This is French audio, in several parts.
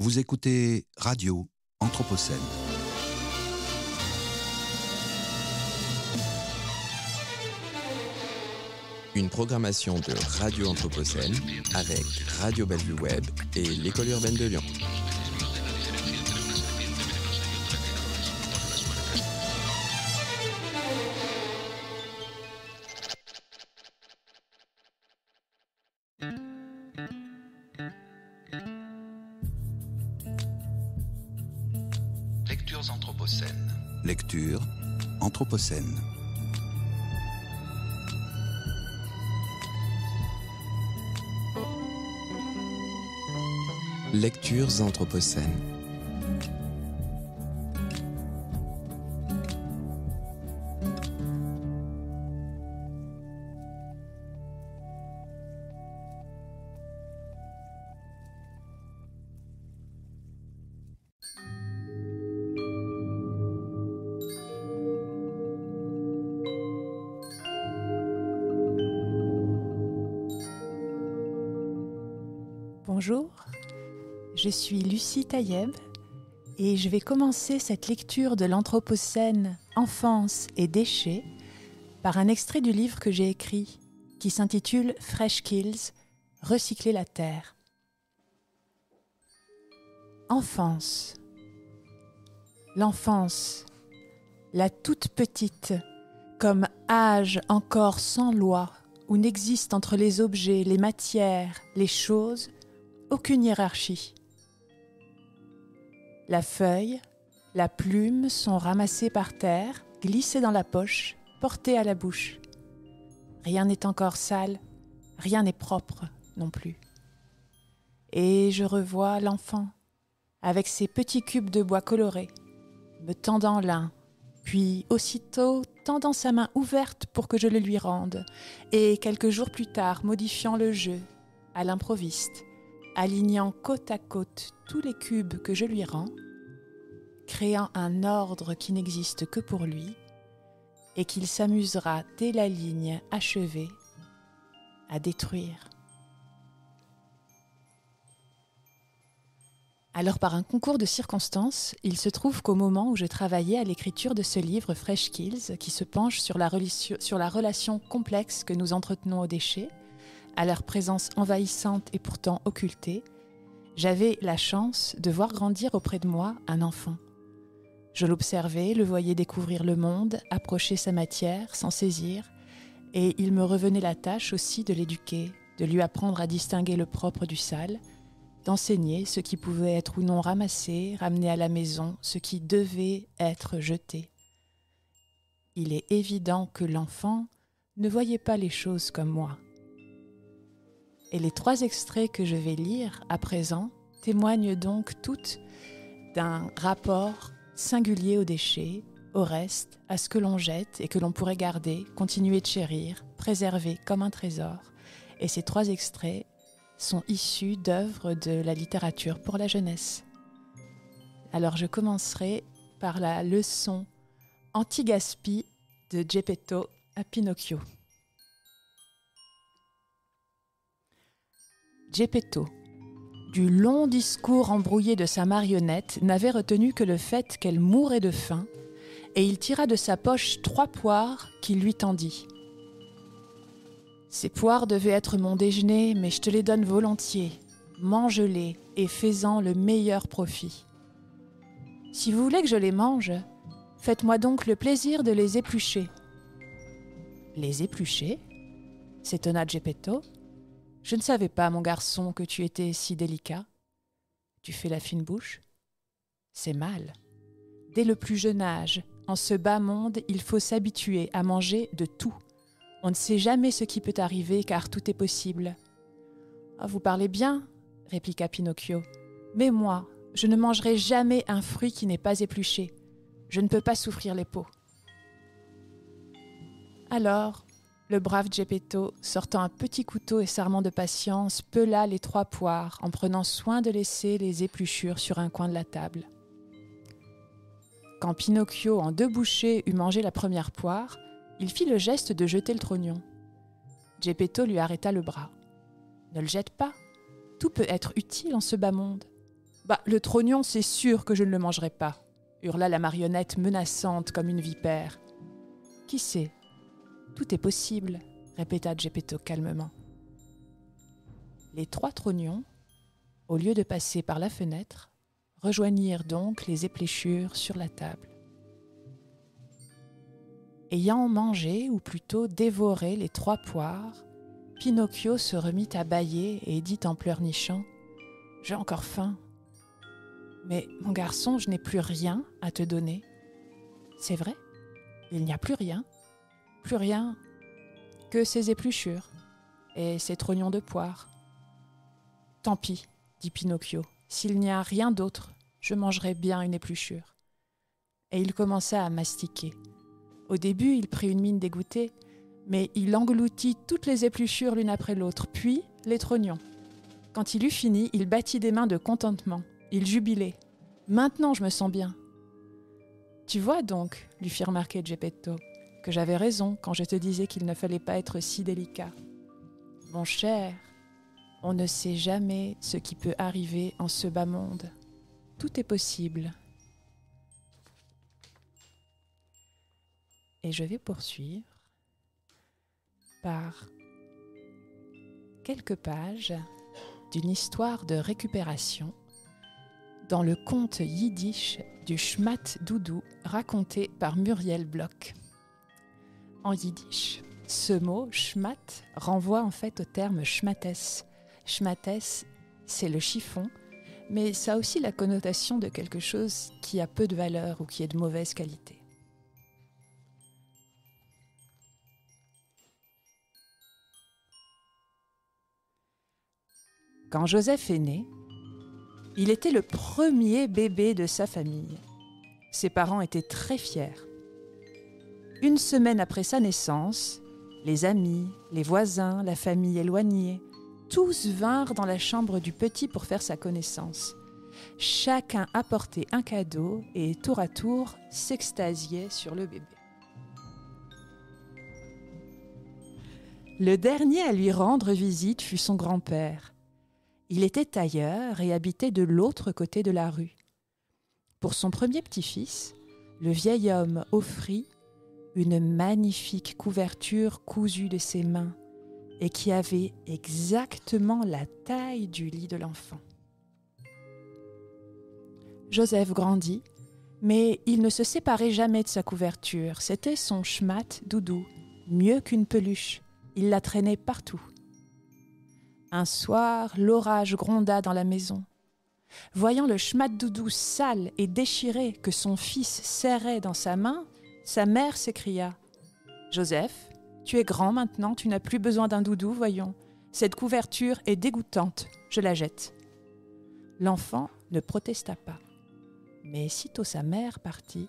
Vous écoutez Radio Anthropocène. Une programmation de Radio Anthropocène avec Radio Bellevue Web et l'École urbaine de Lyon. Lectures Anthropocène. Lecture Anthropocène. Lectures Anthropocène. Bonjour, je suis Lucie Taïeb et je vais commencer cette lecture de l'Anthropocène Enfance et déchets par un extrait du livre que j'ai écrit qui s'intitule Fresh Kills, Recycler la terre. Enfance. L'enfance, la toute petite, comme âge encore sans loi, où n'existe entre les objets, les matières, les choses, aucune hiérarchie. La feuille, la plume sont ramassées par terre, glissées dans la poche, portées à la bouche. Rien n'est encore sale, rien n'est propre non plus. Et je revois l'enfant, avec ses petits cubes de bois colorés, me tendant l'un, puis aussitôt tendant sa main ouverte pour que je le lui rende, et quelques jours plus tard modifiant le jeu, à l'improviste, alignant côte à côte tous les cubes que je lui rends, créant un ordre qui n'existe que pour lui et qu'il s'amusera dès la ligne achevée à détruire. Alors par un concours de circonstances, il se trouve qu'au moment où je travaillais à l'écriture de ce livre Fresh Kills, qui se penche sur la relation complexe que nous entretenons aux déchets, à leur présence envahissante et pourtant occultée, j'avais la chance de voir grandir auprès de moi un enfant. Je l'observais, le voyais découvrir le monde, approcher sa matière, s'en saisir, et il me revenait la tâche aussi de l'éduquer, de lui apprendre à distinguer le propre du sale, d'enseigner ce qui pouvait être ou non ramassé, ramené à la maison, ce qui devait être jeté. Il est évident que l'enfant ne voyait pas les choses comme moi. Et les 3 extraits que je vais lire à présent témoignent donc toutes d'un rapport singulier aux déchets, au reste, à ce que l'on jette et que l'on pourrait garder, continuer de chérir, préserver comme un trésor. Et ces 3 extraits sont issus d'œuvres de la littérature pour la jeunesse. Alors je commencerai par la leçon anti-gaspi de Geppetto à Pinocchio. Geppetto, du long discours embrouillé de sa marionnette, n'avait retenu que le fait qu'elle mourait de faim, et il tira de sa poche 3 poires qu'il lui tendit. « Ces poires devaient être mon déjeuner, mais je te les donne volontiers. Mange-les et fais-en le meilleur profit. Si vous voulez que je les mange, faites-moi donc le plaisir de les éplucher. » « Les éplucher ?» s'étonna Geppetto. « Je ne savais pas, mon garçon, que tu étais si délicat. Tu fais la fine bouche ? C'est mal. Dès le plus jeune âge, en ce bas monde, il faut s'habituer à manger de tout. On ne sait jamais ce qui peut arriver, car tout est possible. »« Ah, vous parlez bien, » répliqua Pinocchio. « Mais moi, je ne mangerai jamais un fruit qui n'est pas épluché. Je ne peux pas souffrir les peaux. » Alors, le brave Geppetto, sortant un petit couteau et s'armant de patience, pela les 3 poires en prenant soin de laisser les épluchures sur un coin de la table. Quand Pinocchio, en 2 bouchées, eut mangé la première poire, il fit le geste de jeter le trognon. Geppetto lui arrêta le bras. « Ne le jette pas, tout peut être utile en ce bas monde. Bah, le trognon, c'est sûr que je ne le mangerai pas, hurla la marionnette menaçante comme une vipère. Qui sait ? Tout est possible, répéta Geppetto calmement. Les 3 trognons, au lieu de passer par la fenêtre, rejoignirent donc les épléchures sur la table. Ayant mangé, ou plutôt dévoré les 3 poires, Pinocchio se remit à bâiller et dit en pleurnichant « J'ai encore faim. Mais mon garçon, je n'ai plus rien à te donner. » C'est vrai, il n'y a plus rien que ces épluchures et ces trognons de poire. « Tant pis, dit Pinocchio, s'il n'y a rien d'autre, je mangerai bien une épluchure. » Et il commença à mastiquer. Au début, il prit une mine dégoûtée, mais il engloutit toutes les épluchures l'une après l'autre, puis les trognons. Quand il eut fini, il battit des mains de contentement. Il jubilait. « Maintenant, je me sens bien. »« Tu vois donc, lui fit remarquer Geppetto, que j'avais raison quand je te disais qu'il ne fallait pas être si délicat. Mon cher, on ne sait jamais ce qui peut arriver en ce bas monde. Tout est possible. » Et je vais poursuivre par quelques pages d'une histoire de récupération dans le conte yiddish du Schmat Doudou raconté par Muriel Bloch. En yiddish, ce mot schmat renvoie en fait au terme schmates. Schmates, c'est le chiffon, mais ça a aussi la connotation de quelque chose qui a peu de valeur ou qui est de mauvaise qualité. Quand Joseph est né, il était le premier bébé de sa famille. Ses parents étaient très fiers. Une semaine après sa naissance, les amis, les voisins, la famille éloignée, tous vinrent dans la chambre du petit pour faire sa connaissance. Chacun apportait un cadeau et tour à tour s'extasiait sur le bébé. Le dernier à lui rendre visite fut son grand-père. Il était tailleur et habitait de l'autre côté de la rue. Pour son premier petit-fils, le vieil homme offrit une magnifique couverture cousue de ses mains et qui avait exactement la taille du lit de l'enfant. Joseph grandit, mais il ne se séparait jamais de sa couverture. C'était son Schmat Doudou, mieux qu'une peluche. Il la traînait partout. Un soir, l'orage gronda dans la maison. Voyant le Schmat Doudou sale et déchiré que son fils serrait dans sa main, sa mère s'écria « Joseph, tu es grand maintenant, tu n'as plus besoin d'un doudou, voyons. Cette couverture est dégoûtante, je la jette. » L'enfant ne protesta pas. Mais sitôt sa mère partit,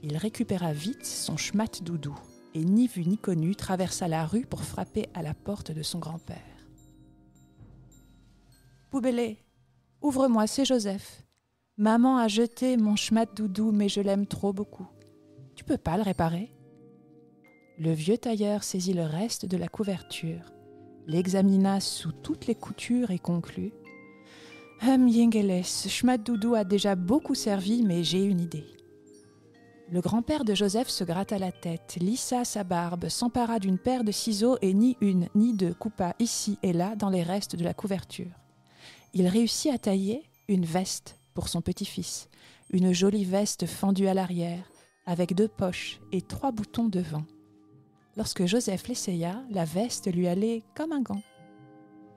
il récupéra vite son Schmat Doudou et ni vu ni connu traversa la rue pour frapper à la porte de son grand-père. « Poubellé, ouvre-moi, c'est Joseph. Maman a jeté mon Schmat Doudou, mais je l'aime trop beaucoup. Tu peux pas le réparer ?» Le vieux tailleur saisit le reste de la couverture, l'examina sous toutes les coutures et conclut « Yingeles, Schmat Doudou a déjà beaucoup servi, mais j'ai une idée. » Le grand-père de Joseph se gratta la tête, lissa sa barbe, s'empara d'une paire de ciseaux et ni une ni deux coupa ici et là dans les restes de la couverture. Il réussit à tailler une veste pour son petit-fils, une jolie veste fendue à l'arrière, avec 2 poches et 3 boutons devant. Lorsque Joseph l'essaya, la veste lui allait comme un gant.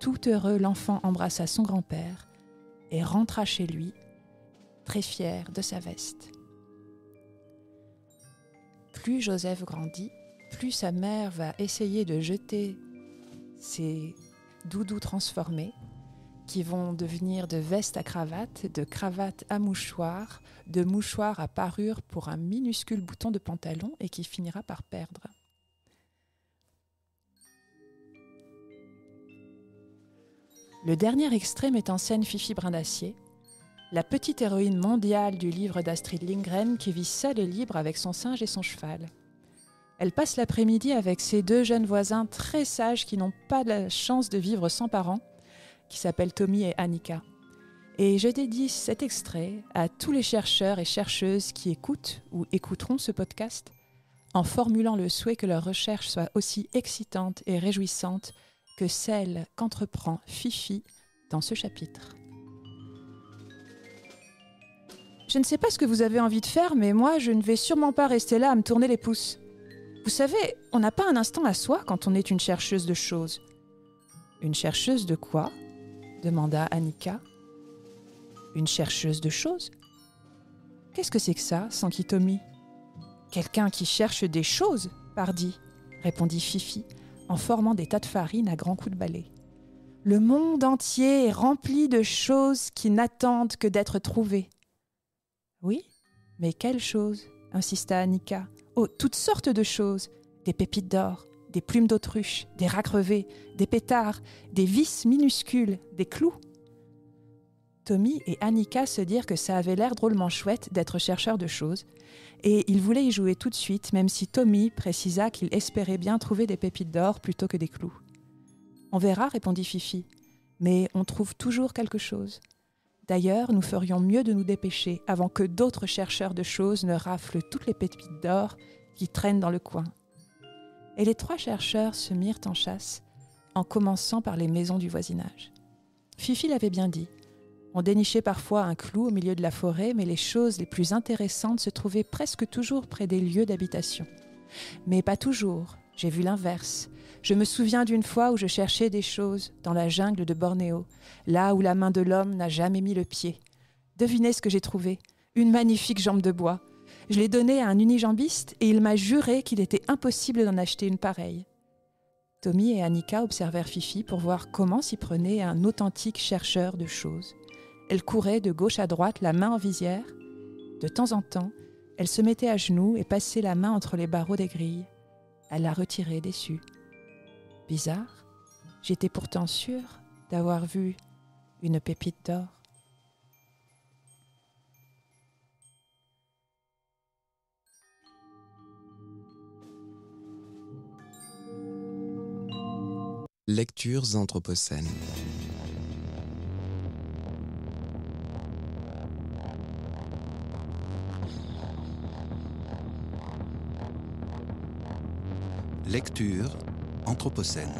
Tout heureux, l'enfant embrassa son grand-père et rentra chez lui, très fier de sa veste. Plus Joseph grandit, plus sa mère va essayer de jeter ses doudous transformés, qui vont devenir de vestes à cravate, de cravates à mouchoirs, de mouchoirs à parure pour un minuscule bouton de pantalon et qui finira par perdre. Le dernier extrait met en scène Fifi Brindacier, la petite héroïne mondiale du livre d'Astrid Lindgren qui vit seule et libre avec son singe et son cheval. Elle passe l'après-midi avec ses 2 jeunes voisins très sages qui n'ont pas la chance de vivre sans parents, qui s'appellent Tommy et Annika. Et je dédie cet extrait à tous les chercheurs et chercheuses qui écoutent ou écouteront ce podcast, en formulant le souhait que leur recherche soit aussi excitante et réjouissante que celle qu'entreprend Fifi dans ce chapitre. Je ne sais pas ce que vous avez envie de faire, mais moi, je ne vais sûrement pas rester là à me tourner les pouces. Vous savez, on n'a pas un instant à soi quand on est une chercheuse de choses. Une chercheuse de quoi ? Demanda Annika. Une chercheuse de choses ? Qu'est-ce que c'est que ça ? S'enquit Tommy. Quelqu'un qui cherche des choses, pardi, répondit Fifi, en formant des tas de farine à grands coups de balai. Le monde entier est rempli de choses qui n'attendent que d'être trouvées. Oui, mais quelles choses ? Insista Annika. Oh, toutes sortes de choses. Des pépites d'or, des plumes d'autruche, des rats crevés, des pétards, des vis minuscules, des clous. Tommy et Annika se dirent que ça avait l'air drôlement chouette d'être chercheur de choses, et ils voulaient y jouer tout de suite, même si Tommy précisa qu'il espérait bien trouver des pépites d'or plutôt que des clous. « On verra, répondit Fifi, mais on trouve toujours quelque chose. D'ailleurs, nous ferions mieux de nous dépêcher avant que d'autres chercheurs de choses ne raflent toutes les pépites d'or qui traînent dans le coin. » Et les 3 chercheurs se mirent en chasse, en commençant par les maisons du voisinage. Fifi l'avait bien dit. On dénichait parfois un clou au milieu de la forêt, mais les choses les plus intéressantes se trouvaient presque toujours près des lieux d'habitation. Mais pas toujours, j'ai vu l'inverse. Je me souviens d'une fois où je cherchais des choses dans la jungle de Bornéo, là où la main de l'homme n'a jamais mis le pied. Devinez ce que j'ai trouvé, une magnifique jambe de bois. Je l'ai donnée à un unijambiste et il m'a juré qu'il était impossible d'en acheter une pareille. Tommy et Annika observèrent Fifi pour voir comment s'y prenait un authentique chercheur de choses. Elle courait de gauche à droite, la main en visière. De temps en temps, elle se mettait à genoux et passait la main entre les barreaux des grilles. Elle la retirait déçue. Bizarre, j'étais pourtant sûre d'avoir vu une pépite d'or. Lectures anthropocènes. Lecture anthropocène.